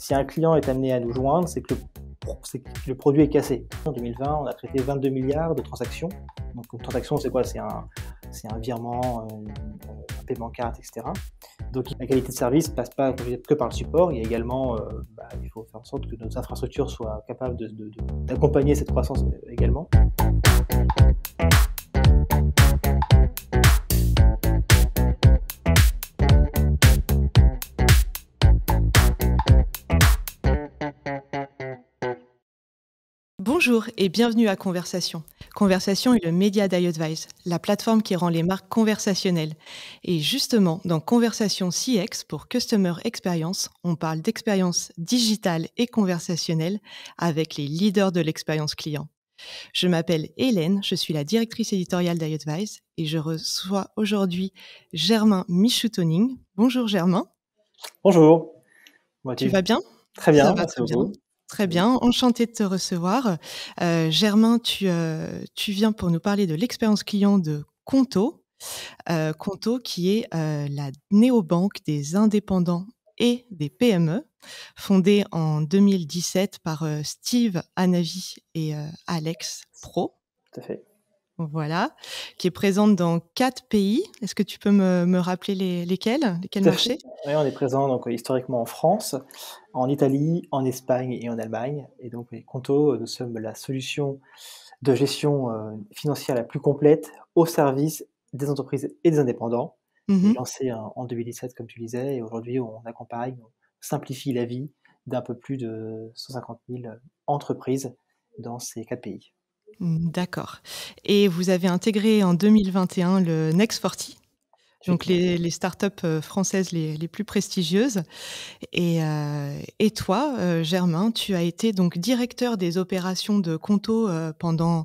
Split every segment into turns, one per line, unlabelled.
Si un client est amené à nous joindre, c'est que le produit est cassé. En 2020, on a traité 22 milliards de transactions. Donc une transaction, c'est quoi? C'est un virement, un paiement carte, et cetera. Donc la qualité de service passe pas que par le support. Il y a également, il faut faire en sorte que nos infrastructures soient capables d'accompagner cette croissance, également.
Bonjour et bienvenue à Conversation. Conversation est le média d'iAdvise, la plateforme qui rend les marques conversationnelles. Et justement, dans Conversation CX pour Customer Experience, on parle d'expérience digitale et conversationnelle avec les leaders de l'expérience client. Je m'appelle Hélène, je suis la directrice éditoriale d'iAdvise et je reçois aujourd'hui Germain Michoutoning. Bonjour Germain.
Bonjour. Comment
Tu
vas-tu?
vas bien?
Très
Ça
bien,
va
merci
très bien.
beaucoup.
Très bien, enchantée de te recevoir. Germain, tu viens pour nous parler de l'expérience client de Conto. Conto qui est la néobanque des indépendants et des PME, fondée en 2017 par Steve Hanavi et Alex Pro.
Tout à fait.
Voilà, qui est présente dans 4 pays. Est-ce que tu peux me rappeler lesquels
Tout à fait.
marchés?
Oui, on est présent donc historiquement en France, en Italie, en Espagne et en Allemagne. Et donc oui, Conto, nous sommes la solution de gestion, financière la plus complète au service des entreprises et des indépendants. On est
Mmh.
lancé en 2017 comme tu disais et aujourd'hui on accompagne, on simplifie la vie d'un peu plus de 150 000 entreprises dans ces 4 pays.
D'accord, et vous avez intégré en 2021 le Next 40, donc
Effectivement.
les startups, françaises les plus prestigieuses et toi, Germain, tu as été donc directeur des opérations de Conto, pendant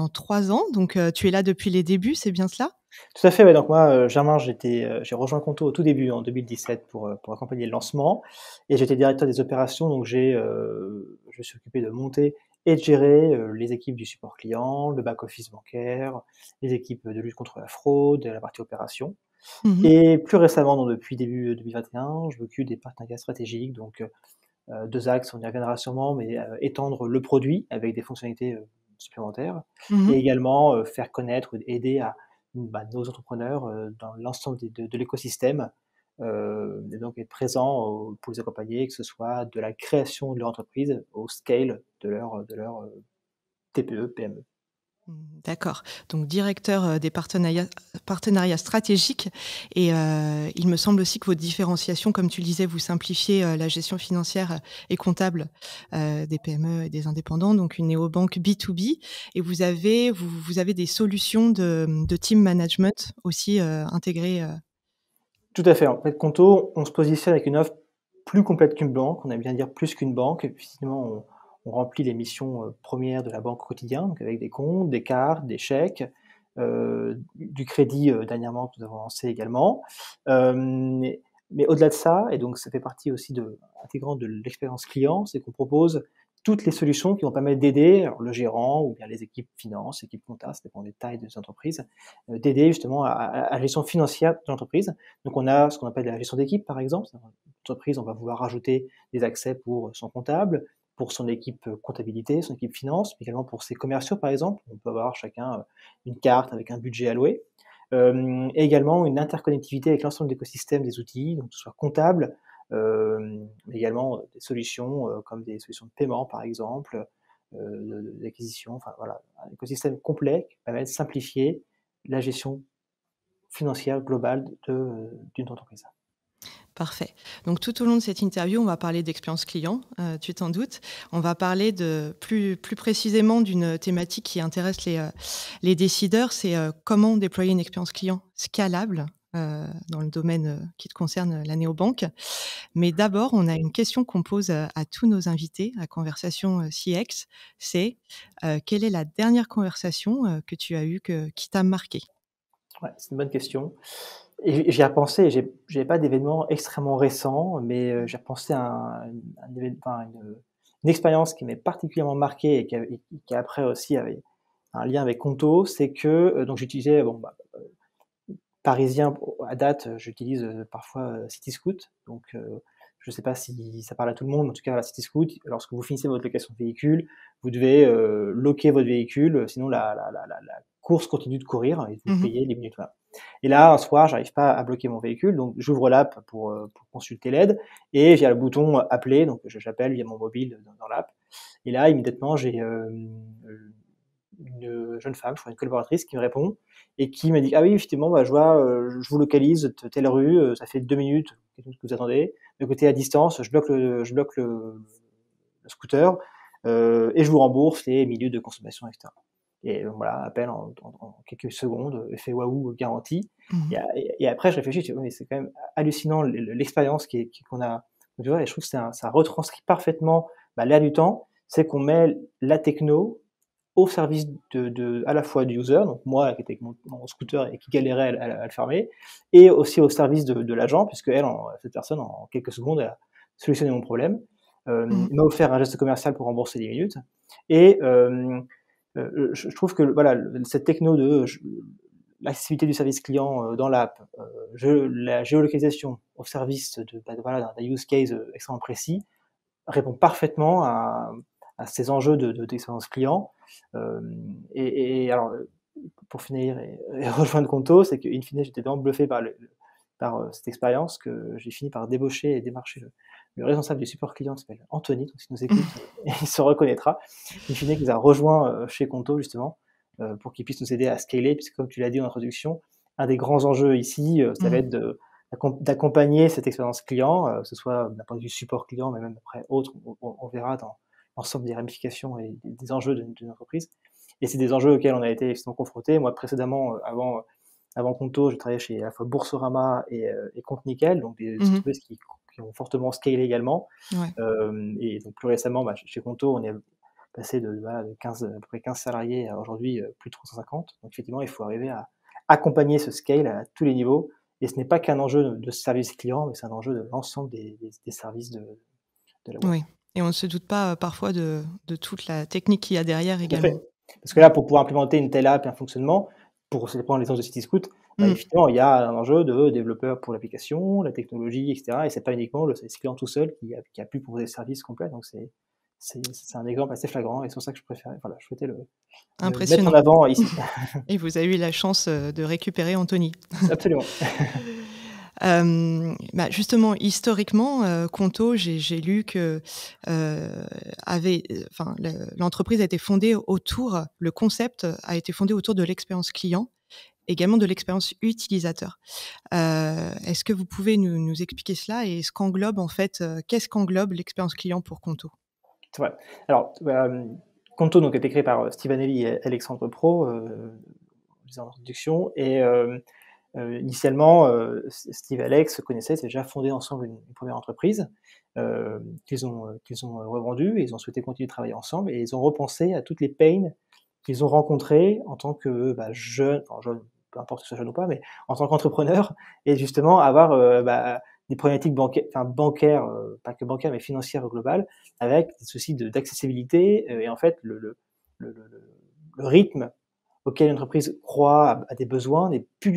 3 ans, donc tu es là depuis les débuts, c'est bien cela?
Tout à fait, ouais, donc moi, Germain, j'ai rejoint Conto au tout début en 2017 pour accompagner le lancement et j'étais directeur des opérations, donc je me suis occupé de monter et de gérer, les équipes du support client, le back office bancaire, les équipes de lutte contre la fraude, la partie opération
Mmh.
et plus récemment, donc depuis début, 2021, je m'occupe des partenariats stratégiques, donc 2 axes, on y reviendra sûrement, mais étendre le produit avec des fonctionnalités, supplémentaires
Mmh.
et également, faire connaître ou aider nos entrepreneurs, dans l'ensemble de l'écosystème, et donc être présent pour les accompagner, que ce soit de la création de leur entreprise au scale de leur TPE, PME.
D'accord, donc directeur, des partenariats stratégiques et il me semble aussi que votre différenciation, comme tu le disais, vous simplifiez, la gestion financière et comptable, des PME et des indépendants, donc une néobanque B2B et vous avez des solutions de team management aussi, intégrées,
Tout à fait. En fait, Conto, on se positionne avec une offre plus complète qu'une banque. On aime bien dire plus qu'une banque. Effectivement, on remplit les missions, premières de la banque au quotidien, donc avec des comptes, des cartes, des chèques, du crédit, dernièrement que nous avons lancé également. Mais au-delà de ça et donc ça fait partie aussi intégrante de l'expérience client, c'est qu'on propose toutes les solutions qui vont permettre d'aider alors le gérant ou bien les équipes finance, équipes compta, ça dépend des tailles des entreprises, d'aider justement à la gestion financière de l'entreprise. Donc on a ce qu'on appelle la gestion d'équipe, par exemple. Dans une entreprise, on va vouloir rajouter des accès pour son comptable, pour son équipe comptabilité, son équipe finance, mais également pour ses commerciaux, par exemple. On peut avoir chacun une carte avec un budget alloué. Et également une interconnectivité avec l'ensemble de l'écosystème des outils, donc que ce soit comptable, mais également des solutions comme des solutions de paiement, par exemple, d'acquisition, enfin voilà, un écosystème complet qui permet de simplifier la gestion financière globale d'une entreprise.
Parfait. Donc tout au long de cette interview, on va parler d'expérience client, tu t'en doutes. On va parler plus précisément d'une thématique qui intéresse les décideurs, c'est, comment déployer une expérience client scalable, dans le domaine, qui te concerne, la néobanque. Mais d'abord, on a une question qu'on pose, à tous nos invités à Conversation, CX, c'est, quelle est la dernière conversation, que tu as eue qui t'a marqué?
Ouais, c'est une bonne question et j'y ai repensé, j'avais pas d'événement extrêmement récent, mais j'ai repensé à un évén enfin une expérience qui m'est particulièrement marquée et qui après aussi avait un lien avec Conto, c'est que, donc j'utilisais parisien à date, j'utilise, parfois, Cityscoot, donc je ne sais pas si ça parle à tout le monde, mais en tout cas à la Cityscoot, lorsque vous finissez votre location de véhicule, vous devez locker votre véhicule, sinon la course continue de courir et vous
Mmh.
payez les minutes. Voilà. Et là, un soir, j'arrive pas à bloquer mon véhicule, donc j'ouvre l'app pour consulter l'aide et via le bouton appeler, donc j'appelle via mon mobile dans l'app. Et là, immédiatement, j'ai une jeune femme, je crois une collaboratrice, qui me répond et qui m'a dit: «Ah oui, effectivement, bah, je vois, je vous localise telle rue, ça fait 2 minutes que vous attendez. Écoutez, à distance, je bloque le scooter, et je vous rembourse les minutes de consommation» et cetera. Et donc voilà, appel en quelques secondes, effet waouh garanti.
Mmh.
Et après je réfléchis, je dis: «Oui, mais c'est quand même hallucinant l'expérience qu'on a», tu vois? Et je trouve que ça retranscrit parfaitement, bah, l'air du temps. C'est qu'on met la techno au service à la fois du user, donc moi qui étais avec mon scooter et qui galérait à le fermer, et aussi au service de l'agent, puisque cette personne, en quelques secondes, a solutionné mon problème,
Mmh.
m'a offert un geste commercial pour rembourser 10 minutes. Et je trouve que voilà, cette techno de l'accessibilité du service client dans l'app, la géolocalisation au service voilà, d'un use case extrêmement précis, répond parfaitement à ces enjeux d'expérience client. Et alors, pour finir et rejoindre Conto, c'est qu'in fine, j'étais tellement bluffé par cette expérience que j'ai fini par débaucher et démarcher le responsable du support client qui s'appelle Anthony, donc s'il nous écoute, il se reconnaîtra. In fine, qui nous a rejoint chez Conto justement, pour qu'il puisse nous aider à scaler, puisque comme tu l'as dit en introduction, un des grands enjeux ici, ça va
Mmh.
être d'accompagner cette expérience client, que ce soit d'un point de vue support client, mais même après autre, on verra dans l'ensemble des ramifications et des enjeux d'une entreprise. Et c'est des enjeux auxquels on a été effectivement confrontés. Moi, précédemment, avant Conto, je travaillais chez à la fois Boursorama et Compte Nickel, donc des
Mmh.
entreprises qui ont fortement scalé également.
Ouais.
Et donc plus récemment, bah, chez Conto, on est passé voilà, de 15, à peu près 15 salariés à aujourd'hui plus de 350. Donc effectivement, il faut arriver à accompagner ce scale à tous les niveaux. Et ce n'est pas qu'un enjeu de service client, mais c'est un enjeu de l'ensemble des services de la boîte.
Oui, et on ne se doute pas, parfois de toute la technique qu'il y a derrière
Tout à
également.
fait. Parce que
Mmh.
là, pour pouvoir implémenter une telle app et un fonctionnement, pour se prendre l'exemple de Cityscoot, bah,
Mmh.
effectivement, il y a un enjeu de développeur pour l'application, la technologie, et cetera. Et c'est pas uniquement le service client tout seul qui a pu proposer le service complet. Donc c'est un exemple assez flagrant et c'est pour ça que je préférais, voilà, je souhaitais le mettre en
Impressionnant.
avant ici.
Et vous avez eu la chance, de récupérer Anthony.
Absolument.
Bah, justement, historiquement, Conto, j'ai lu que, avait, enfin, l'entreprise a été fondée autour le concept a été fondé autour de l'expérience client, également de l'expérience utilisateur. Est-ce que vous pouvez nous expliquer cela et ce qu'englobe en fait, qu'est-ce qu'englobe l'expérience client pour Conto?
C'est vrai. Alors, Conto donc a été créé par Steve Anelli et Alexandre Pro, je disais en introduction. Et initialement, Steve et Alex se connaissaient, s'étaient déjà fondé ensemble une première entreprise, qu'ils ont revendue, et ils ont souhaité continuer de travailler ensemble, et ils ont repensé à toutes les pains qu'ils ont rencontrées en tant que, bah, jeunes, enfin jeunes, peu importe que ce soit jeune ou pas, mais en tant qu'entrepreneurs, et justement avoir, bah, des problématiques bancaires, pas que bancaires, mais financières au global, avec des soucis d'accessibilité, et en fait le rythme auquel l'entreprise croit à des besoins n'est pas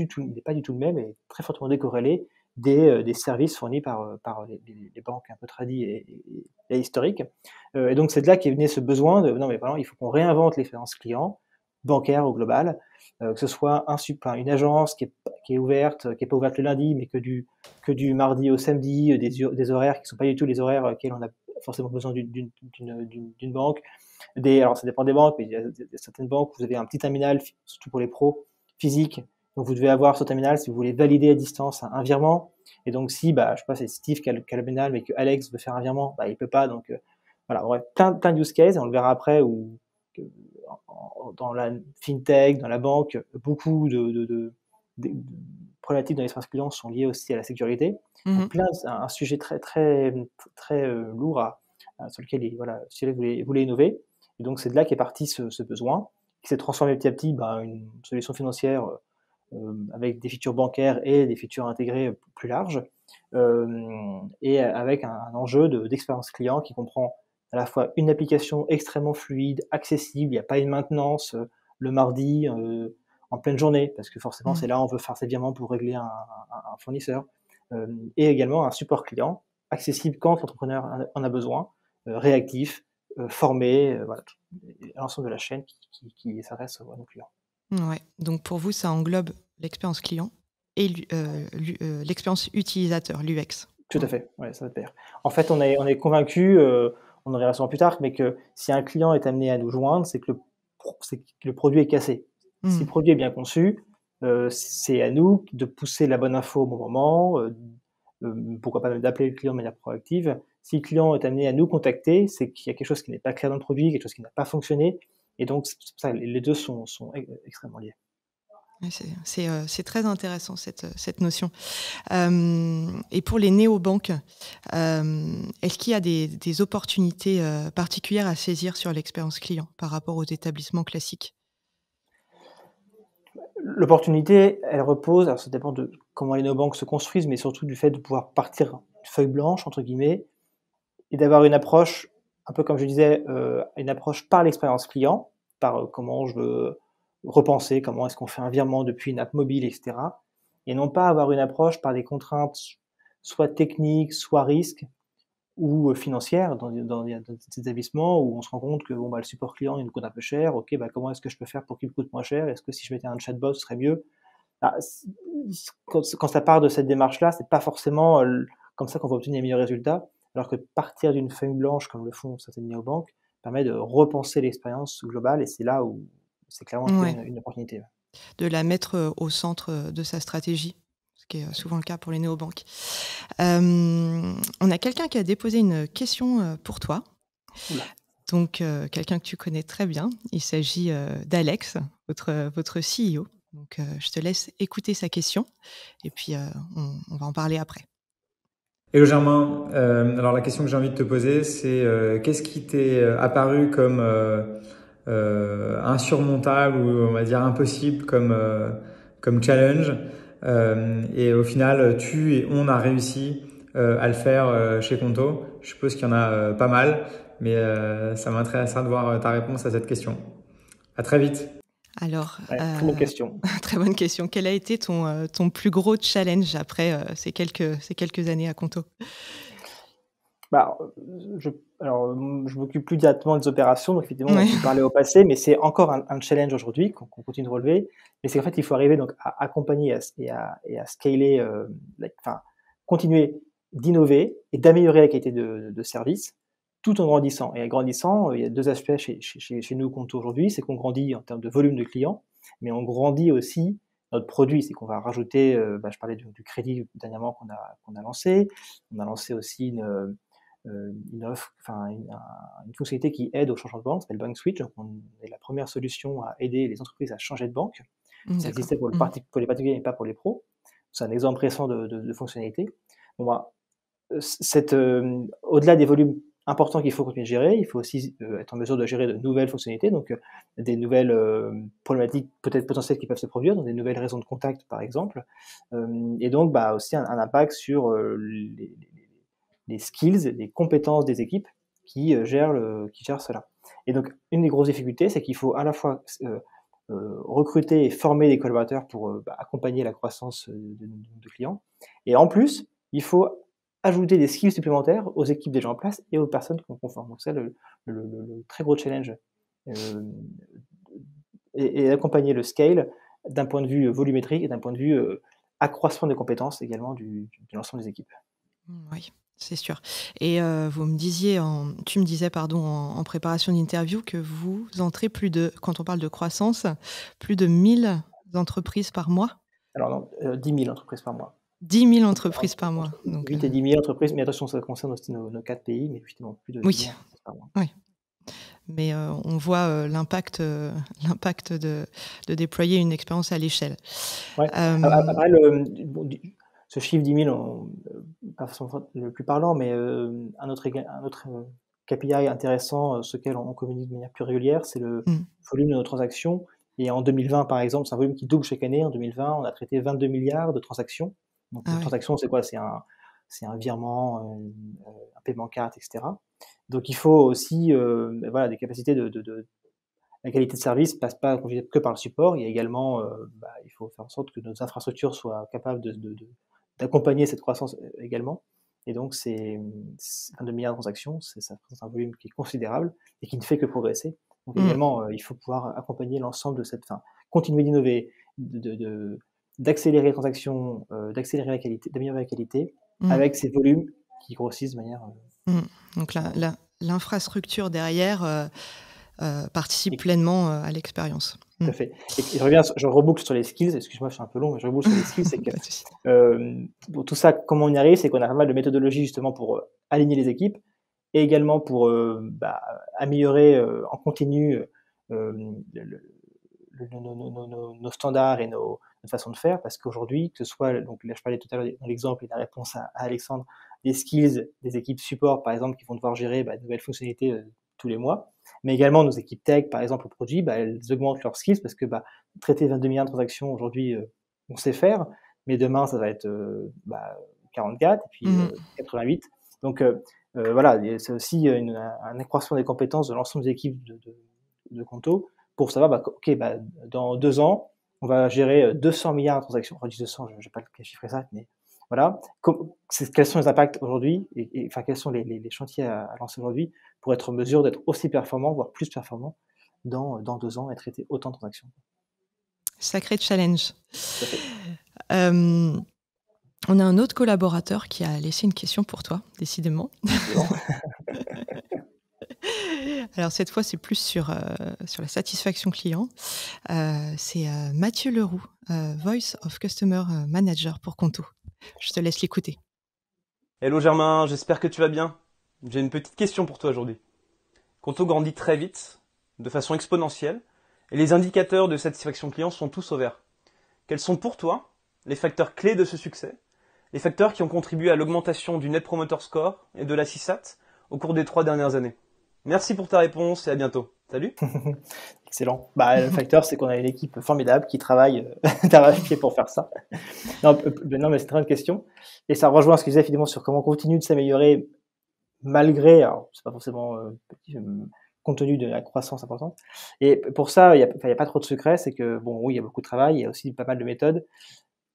du tout le même, et très fortement décorrélé des services fournis par les banques un peu tradies et historiques. Et donc c'est de là qu'est venu ce besoin de: «Non mais vraiment, il faut qu'on réinvente l'expérience client, bancaire au global», que ce soit une agence qui est ouverte, qui est pas ouverte le lundi, mais que du mardi au samedi, des horaires qui ne sont pas du tout les horaires auxquels on a forcément besoin d'une banque. Alors ça dépend des banques, mais il y a certaines banques où vous avez un petit terminal, surtout pour les pros, physique. Donc vous devez avoir ce terminal si vous voulez valider à distance un virement. Et donc si, bah, je sais pas, c'est Steve qui a le terminal, mais que Alex veut faire un virement, bah, il peut pas. Donc voilà, bref, plein de use cases, et on le verra après, où dans la fintech, dans la banque, beaucoup de problématiques dans l'espace client sont liées aussi à la sécurité. Donc
Mmh.
un sujet très lourd sur lequel voilà, Cyril voulait innover. Et donc c'est de là qu'est parti ce besoin, qui s'est transformé petit à petit, bah, une solution financière avec des features bancaires et des features intégrées plus larges, et avec un enjeu d'expérience client qui comprend à la fois une application extrêmement fluide, accessible, il n'y a pas une maintenance le mardi en pleine journée, parce que forcément
Mmh.
c'est là où on veut faire ses virements pour régler un fournisseur, et également un support client accessible quand l'entrepreneur en a besoin, réactif, formé, voilà, l'ensemble de la chaîne qui s'adresse à nos clients.
Ouais, donc pour vous, ça englobe l'expérience client et l'expérience utilisateur, l'UX?
Tout à
Ouais.
fait, ouais, ça va de pair. En fait, on est convaincus, on en reviendra plus tard, mais que si un client est amené à nous joindre, c'est que le produit est cassé. Si le
Mmh.
produit est bien conçu, c'est à nous de pousser la bonne info au bon moment, pourquoi pas même d'appeler le client de manière proactive. Si le client est amené à nous contacter, c'est qu'il y a quelque chose qui n'est pas clair dans le produit, quelque chose qui n'a pas fonctionné, et donc c'est pour ça, les 2 sont extrêmement liés.
Ouais, c'est très intéressant cette notion. Et pour les néobanques, est-ce qu'il y a des opportunités, particulières à saisir sur l'expérience client par rapport aux établissements classiques?
L'opportunité, elle repose, alors ça dépend de comment les néobanques se construisent, mais surtout du fait de pouvoir partir d'une «feuille blanche» entre guillemets et d'avoir une approche, un peu comme je disais, une approche par l'expérience client, par, comment je veux repenser, comment est-ce qu'on fait un virement depuis une app mobile et cetera, et non pas avoir une approche par des contraintes soit techniques, soit risques ou, financières dans des établissements où on se rend compte que bon, bah, le support client, il nous coûte un peu cher. OK, bah, comment est-ce que je peux faire pour qu'il me coûte moins cher? Est-ce que si je mettais un chatbot, ce serait mieux? Bah, quand ça part de cette démarche-là, c'est pas forcément, comme ça qu'on va obtenir les meilleurs résultats, alors que partir d'une feuille blanche, comme le font certaines néobanques, permet de repenser l'expérience globale, et c'est là où c'est clairement qu'il y a
Ouais,
une opportunité, ouais.
de la mettre, au centre, de sa stratégie, ce qui est, souvent le cas pour les néobanques. On a quelqu'un qui a déposé une question, pour toi.
Ouh là!
Donc, quelqu'un que tu connais très bien. Il s'agit, d'Alex, votre CEO. Donc, je te laisse écouter sa question et puis, on va en parler après.
Hello Germain, alors la question que j'ai envie de te poser, c'est qu'est-ce qui t'est apparu comme insurmontable ou on va dire impossible comme challenge, et au final tu et on a réussi à le faire chez Conto. Je suppose qu'il y en a pas mal, mais ça m'intéressera de voir ta réponse à cette question. À très vite.
Alors,
Ouais, très bonne question.
très bonne question. Quel a été ton plus gros challenge après, ces quelques années à Conto?
Bah, je je m'occupe plus directement des opérations, donc effectivement, on
Ouais.
peut parler au passé, mais c'est encore un challenge aujourd'hui qu'on continue de relever. Mais c'est qu'en fait, il faut arriver donc à accompagner et à scaler, enfin, continuer d'innover et d'améliorer la qualité de service, tout en grandissant. Et en grandissant, il y a 2 aspects chez nous Conto aujourd'hui, c'est qu'on grandit en termes de volume de clients, mais on grandit aussi notre produit. C'est qu'on va rajouter, bah, je parlais du crédit dernièrement qu'on a lancé. On a lancé aussi une offre, enfin une fonctionnalité qui aide au changement de banque, ça s'appelle Bank Switch. Donc on est la première solution à aider les entreprises à changer de banque.
Mmh,
Ça
d'accord.
existait
Mmh.
pour les particuliers, mais pas pour les pros. C'est un exemple récent de fonctionnalité. Bon bah, au-delà des volumes importants qu'il faut continuer de gérer, il faut aussi, être en mesure de gérer de nouvelles fonctionnalités, donc des nouvelles, problématiques peut-être potentielles qui peuvent se produire, dans des nouvelles raisons de contact, par exemple. Et donc bah, aussi un impact sur, les skills, les compétences des équipes qui gèrent cela. Et donc une des grosses difficultés, c'est qu'il faut à la fois recruter et former des collaborateurs pour, bah, accompagner la croissance, de clients, et en plus, il faut ajouter des skills supplémentaires aux équipes déjà en place et aux personnes qu'on forme. Donc c'est le très gros challenge, hem et accompagner le scale d'un point de vue volumétrique et d'un point de vue, accroissement des compétences également de l'ensemble des équipes.
Mmh, oui, c'est sûr. Et tu me disais, pardon, en préparation d'interview que vous entrez quand on parle de croissance, plus de 1 000 entreprises par mois?
Alors non, 10 000 entreprises par mois.
10 000
Entre
entreprises
entre
par mois,
entre
donc
8 et 10 000 entreprises, mais attention, ça concerne aussi nos 4 pays, mais effectivement plus de 10
oui,
000 entreprises par mois.
oui. Mais, on voit, l'impact de déployer une expérience à l'échelle.
Ouais.
Hem,
Après bon, ce chiffre 10 000, pas forcément le plus parlant, mais un autre KPI intéressant, sur lequel on communique de manière plus régulière, c'est le
mmh.
volume de nos transactions. Et en 2020, par exemple, c'est un volume qui double chaque année. En 2020, on a traité 22 milliards de transactions. Donc
Ah
une
ouais.
transaction, c'est quoi? C'est un virement, un paiement carte, et cetera. Donc il faut aussi, voilà, des capacités de la qualité de service passe pas que par le support. Il y a également, bah, il faut faire en sorte que nos infrastructures soient capables d'accompagner cette croissance, également. Et donc, 22 milliards de transactions, ça représente un volume qui est considérable et qui ne fait que progresser. Donc également, il faut pouvoir accompagner l'ensemble de continuer d'innover, d'accélérer les transactions, d'accélérer la qualité, d'améliorer la qualité, avec ces volumes qui grossissent de manière...
Donc l'infrastructure derrière participe pleinement à l'expérience.
Tout à fait. Et je reboucle sur les skills, excuse-moi, je suis un peu long, mais je reboucle sur les skills, c'est que pour tout ça, comment on y arrive, c'est qu'on a pas mal de méthodologies justement pour aligner les équipes, et également pour améliorer en continu nos standards et notre façon de faire, parce qu'aujourd'hui, que ce soit, donc là je parlais tout à l'heure dans l'exemple et la réponse à Alexandre, des skills des équipes support par exemple qui vont devoir gérer de nouvelles fonctionnalités tous les mois, mais également nos équipes tech par exemple au produit, elles augmentent leurs skills parce que traiter 22 milliards de transactions aujourd'hui on sait faire, mais demain ça va être 44 et puis 88, donc voilà, c'est aussi un accroissement des compétences de l'ensemble des équipes de Conto pour savoir, dans 2 ans, on va gérer 200 milliards de transactions. Enfin, 200, je n'ai pas chiffré ça, mais voilà. Quels sont les impacts aujourd'hui et quels sont les chantiers à lancer aujourd'hui pour être en mesure d'être aussi performant, voire plus performant dans 2 ans et traiter autant de transactions.
Sacré challenge. On a un autre collaborateur qui a laissé une question pour toi, décidément. Alors cette fois, c'est plus sur la satisfaction client. C'est Mathieu Leroux, Voice of Customer Manager pour Conto. Je te laisse l'écouter.
Hello Germain, j'espère que tu vas bien. J'ai une petite question pour toi aujourd'hui. Conto grandit très vite, de façon exponentielle, et les indicateurs de satisfaction client sont tous au vert. Quels sont pour toi les facteurs clés de ce succès, les facteurs qui ont contribué à l'augmentation du Net Promoter Score et de la CSAT au cours des 3 dernières années? Merci pour ta réponse et à bientôt. Salut.
Excellent. Le facteur, c'est qu'on a une équipe formidable qui travaille d'arrache-pied pour faire ça. Non, mais c'est une très bonne question. Et ça rejoint ce que je disais finalement sur comment on continue de s'améliorer malgré, alors c'est pas forcément compte tenu de la croissance importante. Et pour ça, il y a pas trop de secret. C'est que oui, il y a beaucoup de travail, il y a aussi pas mal de méthodes.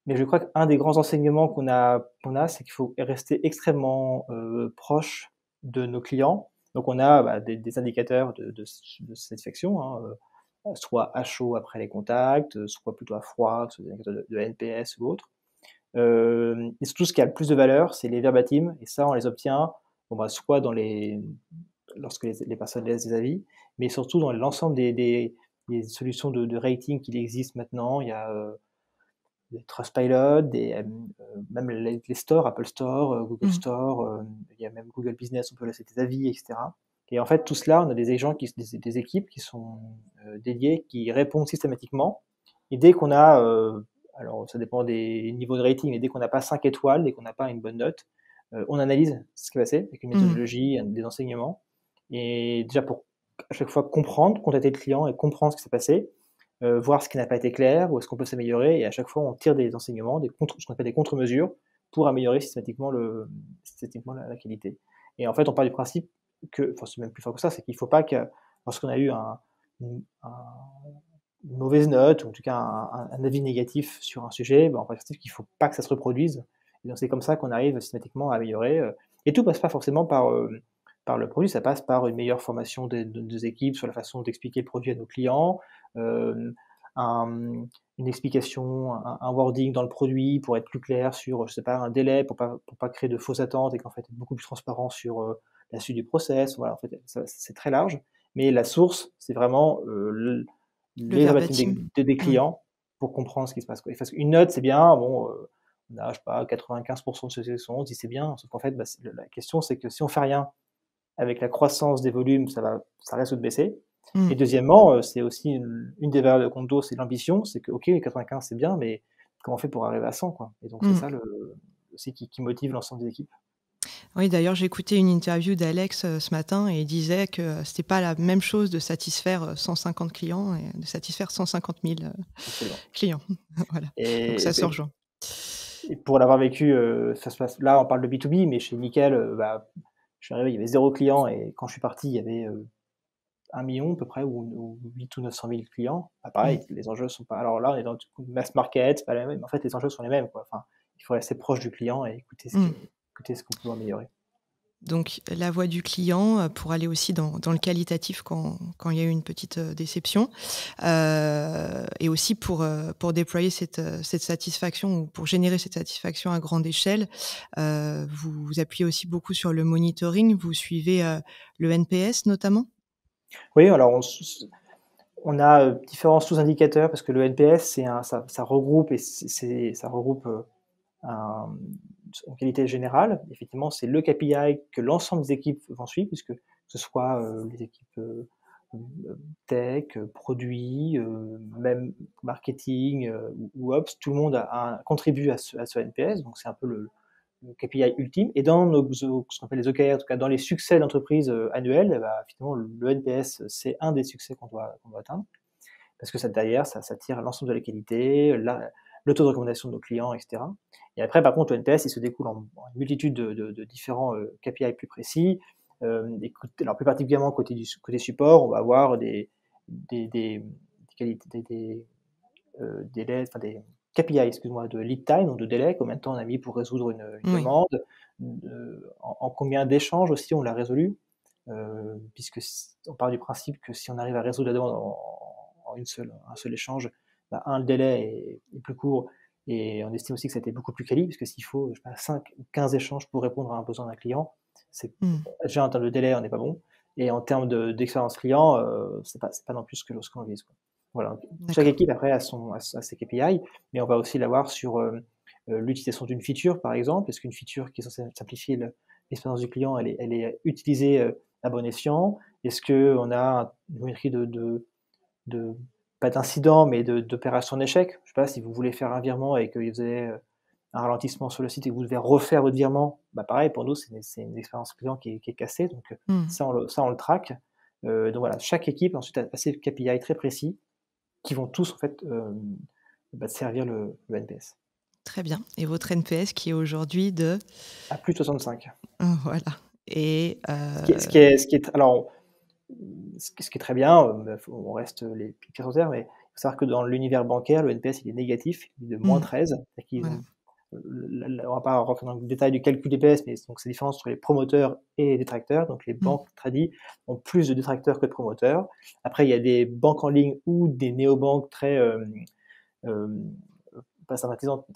Mais je crois qu'un des grands enseignements qu'on a, c'est qu'il faut rester extrêmement proche de nos clients. Donc on a des indicateurs de satisfaction, soit à chaud après les contacts, soit plutôt à froid, soit des indicateurs de NPS ou autres. Et surtout, ce qui a le plus de valeur, c'est les verbatims, et ça, on les obtient soit lorsque les personnes laissent des avis, mais surtout dans l'ensemble des solutions de rating qu'il existe maintenant. Il y a des Trustpilot, même les stores, Apple Store, Google Store, il y a même Google Business, on peut laisser des avis, etc. Et en fait, tout cela, on a des équipes qui sont dédiées, qui répondent systématiquement. Et dès qu'on a, alors ça dépend des niveaux de rating, mais dès qu'on n'a pas 5 étoiles, dès qu'on n'a pas une bonne note, on analyse ce qui est passé avec une méthodologie, des enseignements. Et déjà pour à chaque fois contacter le client et comprendre ce qui s'est passé, voir ce qui n'a pas été clair, où est-ce qu'on peut s'améliorer, et à chaque fois on tire des enseignements, ce qu'on appelle des contre-mesures, pour améliorer systématiquement la qualité. Et en fait, on part du principe que, c'est même plus fort que ça, c'est qu'il ne faut pas que, lorsqu'on a eu une mauvaise note, ou en tout cas un avis négatif sur un sujet, on part du principe qu'il ne faut pas que ça se reproduise. Et donc c'est comme ça qu'on arrive systématiquement à améliorer. Et tout ne passe pas forcément par le produit, ça passe par une meilleure formation des équipes sur la façon d'expliquer le produit à nos clients, une explication, un wording dans le produit pour être plus clair sur, je sais pas, un délai, pour pas créer de fausses attentes et qu'en fait être beaucoup plus transparent sur la suite du process. Voilà, en fait, c'est très large, mais la source, c'est vraiment les verbatims des clients pour comprendre ce qui se passe. Parce qu'une note, c'est bien, on a, je sais pas, 95% de satisfaction, on dit c'est bien, sauf qu'en fait, la question, c'est que si on fait rien, avec la croissance des volumes, ça risque de baisser. Et deuxièmement, c'est aussi une des valeurs de Conto, c'est l'ambition, c'est que, ok, 95 c'est bien, mais comment on fait pour arriver à 100 quoi. Et donc c'est ça aussi qui motive l'ensemble des équipes.
Oui, d'ailleurs, j'ai écouté une interview d'Alex ce matin et il disait que c'était pas la même chose de satisfaire 150 clients et de satisfaire 150 000 clients. Voilà. Donc ça se rejoint.
Et pour l'avoir vécu, ça se passe. Là, on parle de B2B, mais chez Nickel, je suis arrivé, il y avait 0 clients, et quand je suis parti, il y avait 1 million à peu près, ou 8 ou 900 000 clients. Pareil, les enjeux sont pas. Alors là, on est dans le mass market, c'est pas la même. En fait, les enjeux sont les mêmes, quoi. Enfin, il faut rester proche du client et écouter écouter ce qu'on peut améliorer.
Donc, la voix du client pour aller aussi dans le qualitatif quand il y a eu une petite déception. Et aussi pour déployer cette satisfaction ou pour générer cette satisfaction à grande échelle, vous appuyez aussi beaucoup sur le monitoring. Vous suivez le NPS notamment?
Oui, alors on a différents sous-indicateurs parce que le NPS, ça regroupe en qualité générale. Effectivement, c'est le KPI que l'ensemble des équipes vont suivre, puisque que ce soit les équipes tech, produits, même marketing ou ops, tout le monde contribue à ce NPS, donc c'est un peu le KPI ultime. Et dans ce qu'on appelle les OKR, en tout cas dans les succès d'entreprise annuels, finalement, le NPS, c'est un des succès qu'on doit atteindre, parce que derrière, ça tire l'ensemble de la qualité, le taux de recommandation de nos clients, etc. Et après, par contre, le NPS, il se découle en une multitude de différents KPI plus précis. Alors plus particulièrement côté support, on va avoir des KPI, excuse-moi, de lead time, donc de délai, combien de temps on a mis pour résoudre une
Oui.
demande, en combien d'échanges aussi on l'a résolu, puisque on part du principe que si on arrive à résoudre la demande en un seul échange, le délai est plus court, et on estime aussi que c'était beaucoup plus quali, puisque s'il faut, je sais pas, 5 ou 15 échanges pour répondre à un besoin d'un client, déjà en termes de délai, on n'est pas bon, et en termes d'expérience client, c'est pas non plus ce que l'on vise, quoi. Voilà. Chaque équipe après a ses KPI, mais on va aussi l'avoir sur l'utilisation d'une feature, par exemple. Est-ce qu'une feature qui est censée simplifier l'expérience du client, elle est utilisée à bon escient? Est-ce qu'on a une métrie pas d'incident, mais d'opération d'échec? Je sais pas, si vous voulez faire un virement et que vous avez un ralentissement sur le site et que vous devez refaire votre virement, pareil, pour nous, c'est une expérience client qui est cassée. Donc ça, on le traque. Donc voilà, chaque équipe ensuite a ses KPI très précis qui vont tous en fait servir le NPS.
Très bien. Et votre NPS qui est aujourd'hui de?
À plus de 65.
Voilà. Et
Ce qui est très bien, on reste les pieds sur terre, mais il faut savoir que dans l'univers bancaire, le NPS il est négatif, il est de -13.
Voilà.
On va pas rentrer dans le détail du calcul DPS, mais donc c'est la différence entre les promoteurs et les détracteurs. Donc les banques tradies ont plus de détracteurs que de promoteurs. Après, il y a des banques en ligne ou des néobanques très pas sympathisantes, mais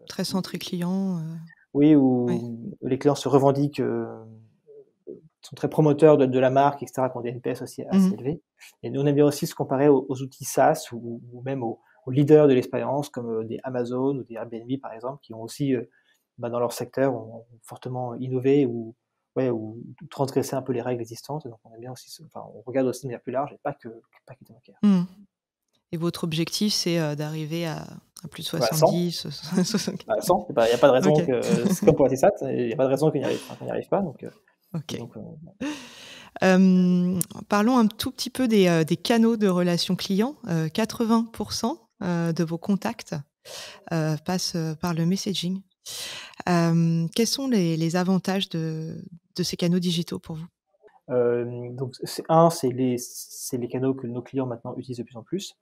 très centré client.
oui, où les clients se revendiquent, sont très promoteurs de la marque, etc., qui ont des NPS aussi assez élevés. Et nous, on aime bien aussi se comparer aux outils SaaS ou même aux leaders de l'expérience, comme des Amazon ou des Airbnb, par exemple, qui ont aussi, dans leur secteur, ont fortement innové ou transgressé un peu les règles existantes. Et donc, on aime bien aussi, on regarde aussi de manière plus large et pas que les bancaires.
Et votre objectif, c'est d'arriver à plus de
70,
70,
100, il n'y a pas de raison
okay.
que c'est comme pour la TSAT, il n'y a pas de raison qu'on n'y arrive pas. Donc,
okay. Parlons un tout petit peu des canaux de relations clients. 80% de vos contacts passent par le messaging. Quels sont les avantages de ces canaux digitaux pour vous?
Donc c'est les canaux que nos clients maintenant utilisent de plus en plus,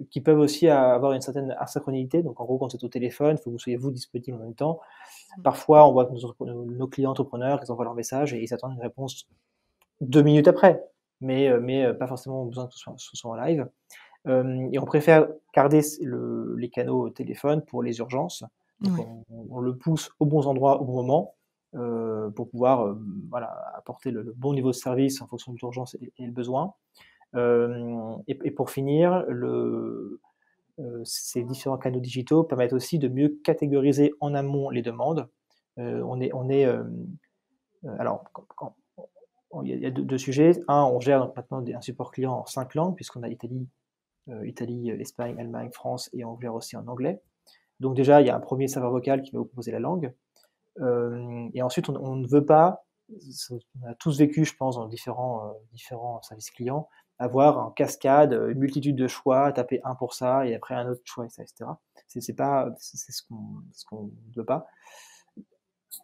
qui peuvent aussi avoir une certaine asynchronité. Donc en gros, quand vous êtes au téléphone, il faut que vous soyez disponible en même temps. Parfois, on voit que nos clients entrepreneurs, ils envoient leur message et ils attendent une réponse 2 minutes après, mais pas forcément besoin que ce soit en live. Et on préfère garder les canaux téléphone pour les urgences. Donc on le pousse aux bons endroits au bon moment, pour pouvoir apporter le bon niveau de service en fonction de l'urgence et le besoin. Et pour finir, ces différents canaux digitaux permettent aussi de mieux catégoriser en amont les demandes. Alors, il y a deux sujets. On gère maintenant un support client en 5 langues, puisqu'on a Italie, Espagne, Allemagne, France, et on gère aussi en anglais. Donc déjà, il y a un premier serveur vocal qui va vous proposer la langue. Et ensuite, on ne veut pas, on a tous vécu, je pense, dans différents services clients, avoir en cascade une multitude de choix, taper un pour ça, et après un autre choix, etc. C'est ce qu'on ne veut pas.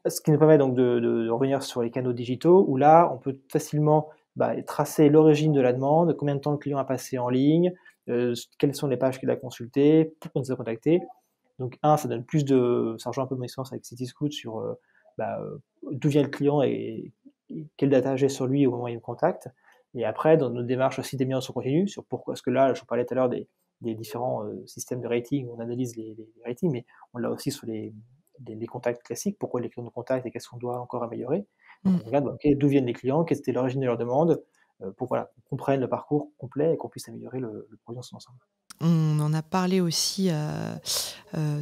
Ce qui nous permet donc de revenir sur les canaux digitaux, où là, on peut facilement tracer l'origine de la demande, combien de temps le client a passé en ligne, quelles sont les pages qu'il a consultées, pourquoi il nous a contacté. Donc ça donne ça rejoint un peu mon expérience avec Cityscoot sur d'où vient le client et quelle data j'ai sur lui au moment où il me contacte. Et après, dans nos démarches aussi d'amélioration continue, sur pourquoi, parce que là, je parlais tout à l'heure des différents systèmes de rating, on analyse les ratings, mais on l'a aussi sur les contacts classiques, pourquoi les clients nous contactent et qu'est-ce qu'on doit encore améliorer. Donc on regarde d'où viennent les clients, quelle était l'origine de leur demande, pour qu'on comprenne le parcours complet et qu'on puisse améliorer le produit dans son ensemble.
On en a parlé aussi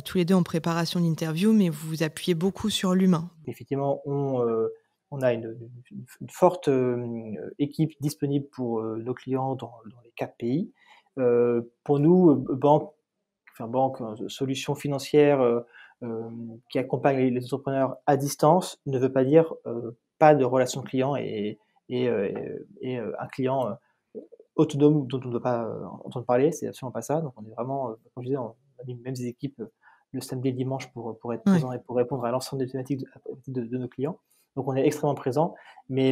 tous les deux en préparation d'interview, mais vous vous appuyez beaucoup sur l'humain.
Effectivement, on a une forte équipe disponible pour nos clients dans les 4 pays. Pour nous, banque, solutions financières qui accompagnent les entrepreneurs à distance ne veut pas dire pas de relation client et un client autonome dont on ne doit pas entendre parler, c'est absolument pas ça. Donc on est vraiment, comme je disais, on a mis même des équipes le samedi et le dimanche pour être
Ouais.
présent et pour répondre à l'ensemble des thématiques de nos clients. Donc on est extrêmement présent, mais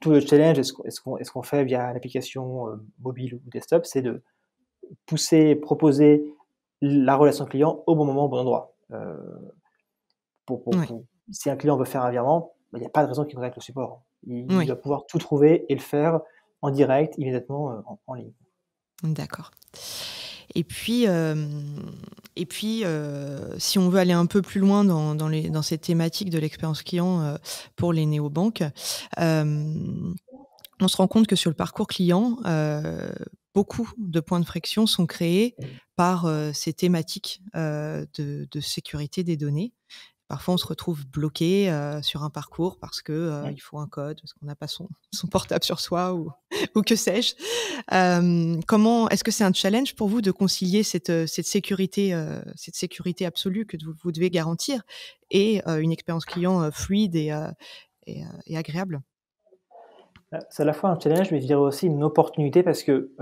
tout le challenge, est-ce qu'on fait via l'application mobile ou desktop, c'est de pousser, proposer la relation client au bon moment, au bon endroit.
Ouais.
Si un client veut faire un virement, il n'y a pas de raison qu'il contacte le support. Il
Oui.
doit pouvoir tout trouver et le faire en direct, immédiatement, en ligne.
D'accord. Et puis, si on veut aller un peu plus loin dans ces thématiques de l'expérience client pour les néobanques, on se rend compte que sur le parcours client, beaucoup de points de friction sont créés par ces thématiques de sécurité des données. Parfois, on se retrouve bloqué sur un parcours parce que il faut un code, parce qu'on n'a pas son portable sur soi ou que sais-je. Comment est-ce que c'est un challenge pour vous de concilier cette sécurité absolue que vous devez garantir et une expérience client fluide et agréable?
C'est à la fois un challenge, mais je dirais aussi une opportunité parce que,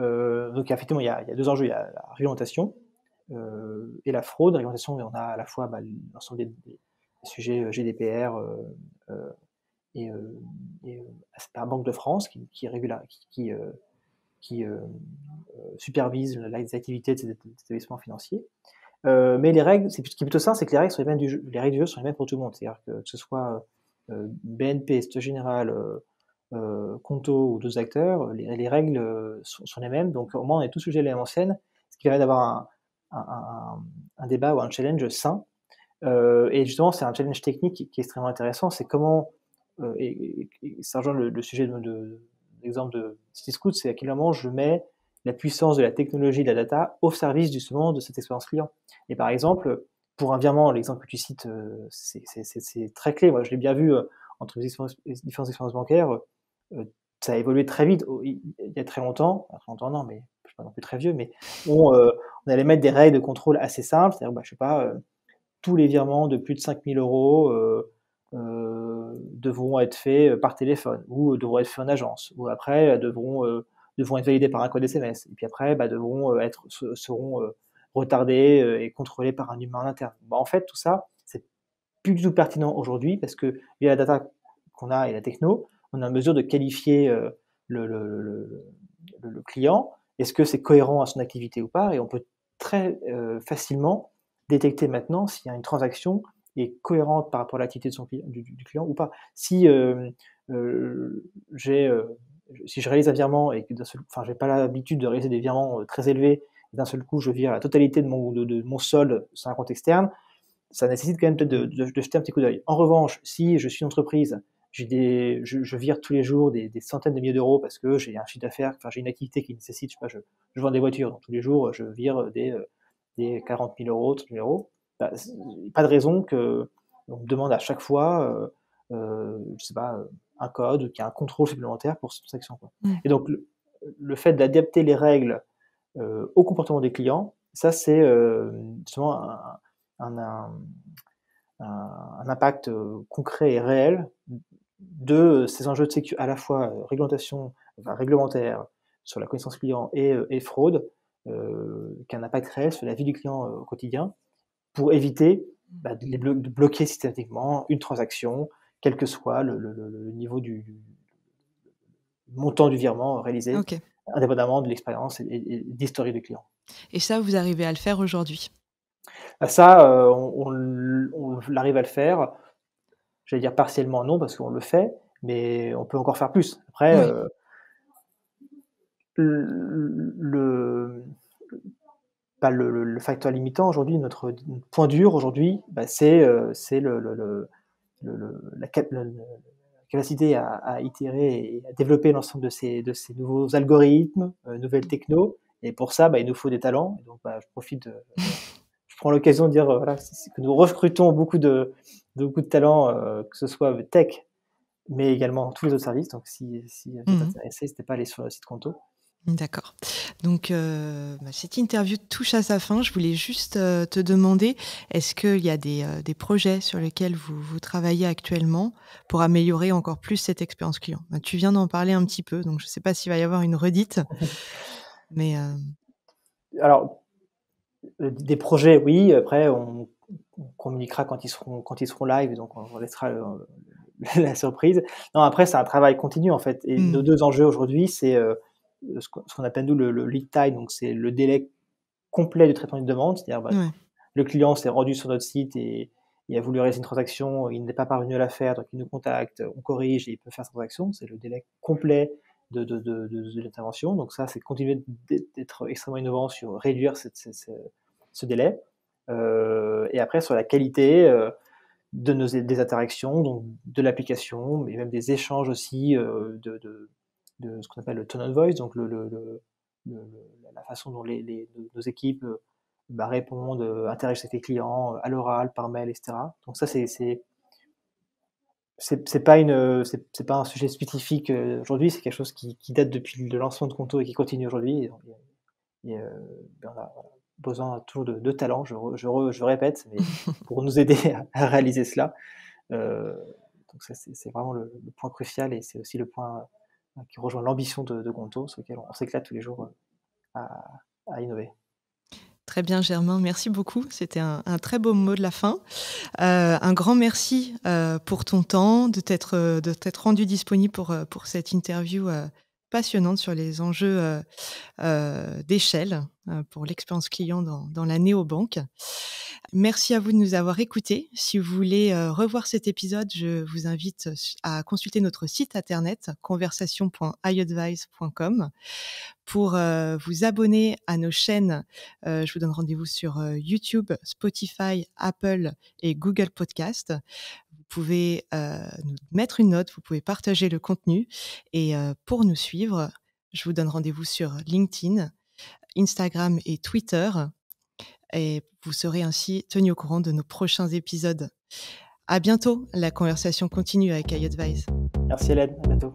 donc effectivement, il y a 2 enjeux. Il y a la réglementation, et la fraude. La réglementation, on a à la fois, l'ensemble des sujets, GDPR, heu et la Banque de France qui régula qui supervise les activités de ces établissements financiers. Mais les règles, ce qui est plutôt ça, c'est que les règles sont les mêmes les règles du jeu sont les mêmes pour tout le monde. C'est-à-dire que ce soit, BNP, Société Générale, Conto ou d'autres acteurs, les règles sont les mêmes. Donc au moins, on est tous sujets à la même enseigne, ce qui permet d'avoir un débat ou un challenge sain. Et justement, c'est un challenge technique qui est extrêmement intéressant. C'est comment, et ça rejoint le sujet l'exemple de Cityscoot, c'est à quel moment je mets la puissance de la technologie, de la data, au service justement de cette expérience client. Et par exemple, pour un virement, l'exemple que tu cites, c'est très clé. Moi, je l'ai bien vu entre les différentes expériences bancaires. Ça a évolué très vite. Il y a très longtemps non, mais je suis pas non plus très vieux, mais on allait mettre des règles de contrôle assez simples. C'est-à-dire, je sais pas, tous les virements de plus de 5 000 € devront être faits par téléphone ou devront être faits en agence, ou après devront être validés par un code SMS, et puis après seront retardés et contrôlés par un humain en interne. En fait, tout ça, c'est plus du tout pertinent aujourd'hui parce que via la data qu'on a et la techno, on est en mesure de qualifier le client. Est-ce que c'est cohérent à son activité ou pas? Et on peut très facilement détecter maintenant s'il y a une transaction est cohérente par rapport à l'activité de son du client ou pas. Si si je réalise un virement et que j'ai pas l'habitude de réaliser des virements très élevés, et d'un seul coup je vire la totalité de mon solde sur un compte externe, ça nécessite quand même peut-être de jeter un petit coup d'œil. En revanche, si je suis une entreprise, je vire tous les jours des centaines de milliers d'euros parce que j'ai un chiffre d'affaires, j'ai une activité qui nécessite, je sais pas, je vends des voitures, donc tous les jours je vire des 40 000 €, 30 000 €. Pas de raison qu'on me demande à chaque fois, je sais pas, un code, qu'il y a un contrôle supplémentaire pour cette transaction, quoi. Et donc le fait d'adapter les règles au comportement des clients, ça c'est justement un impact concret et réel de ces enjeux de sécurité, à la fois réglementaire sur la connaissance client et fraude, qui a un impact réel sur la vie du client au quotidien, pour éviter de bloquer systématiquement une transaction, quel que soit le niveau du montant du virement réalisé,
OK.
indépendamment de l'expérience et d'historique du client.
Et ça, vous arrivez à le faire aujourd'hui?
Ça, on arrive à le faire. J'allais dire partiellement non, parce qu'on le fait, mais on peut encore faire plus. Après,
Oui.
le le facteur limitant aujourd'hui, notre point dur aujourd'hui, c'est la capacité à itérer et à développer l'ensemble de ces nouveaux algorithmes, nouvelles technos, et pour ça, il nous faut des talents. Et donc je profite, je prends l'occasion de dire, voilà, c'est que nous recrutons beaucoup de talents, que ce soit tech, mais également tous les autres services. Donc si vous êtes
Mmh.
intéressés, n'hésitez pas à aller sur le site Conto.
D'accord. Donc, cette interview touche à sa fin. Je voulais juste, te demander, est-ce qu'il y a des projets sur lesquels vous travaillez actuellement pour améliorer encore plus cette expérience client? Tu viens d'en parler un petit peu, donc je ne sais pas s'il va y avoir une redite, mais,
Alors, des projets, oui, après on communiquera quand ils seront live, donc on laissera la surprise. Non, après c'est un travail continu en fait, et nos
mmh,
2 enjeux aujourd'hui, c'est, ce qu'on appelle nous le lead time, donc c'est le délai complet du traitement d'une demande. C'est-à-dire,
ouais.
le client s'est rendu sur notre site et il a voulu réaliser une transaction, il n'est pas parvenu à la faire, donc il nous contacte, on corrige et il peut faire sa transaction. C'est le délai complet de l'intervention. Donc ça, c'est continuer d'être extrêmement innovant sur réduire ce délai. Et après sur la qualité, des interactions, donc de l'application, mais même des échanges aussi, de ce qu'on appelle le tone of voice, donc la façon dont nos équipes, répondent, interagissent avec les clients, à l'oral, par mail, et cetera. Donc ça, c'est pas c'est pas un sujet spécifique, aujourd'hui, c'est quelque chose qui date depuis le lancement de Conto et qui continue aujourd'hui. On a besoin toujours de talent, je répète, mais pour nous aider à réaliser cela. Heu, donc ça, c'est vraiment le point crucial, et c'est aussi le point, qui rejoint l'ambition de Conto, sur lequel on s'éclate tous les jours, à innover.
Très bien Germain, merci beaucoup. C'était un très beau mot de la fin. Un grand merci, pour ton temps, de t'être rendu disponible pour cette interview, passionnante sur les enjeux, d'échelle, pour l'expérience client dans la néobanque. Merci à vous de nous avoir écoutés. Si vous voulez, revoir cet épisode, je vous invite, à consulter notre site internet conversation.iadvice.com. Pour, vous abonner à nos chaînes, je vous donne rendez-vous sur, YouTube, Spotify, Apple et Google Podcast. Vous pouvez, nous mettre une note, vous pouvez partager le contenu, et pour nous suivre, je vous donne rendez-vous sur LinkedIn, Instagram et Twitter, et vous serez ainsi tenus au courant de nos prochains épisodes. À bientôt, la conversation continue avec iAdvice.
Merci Hélène, à bientôt.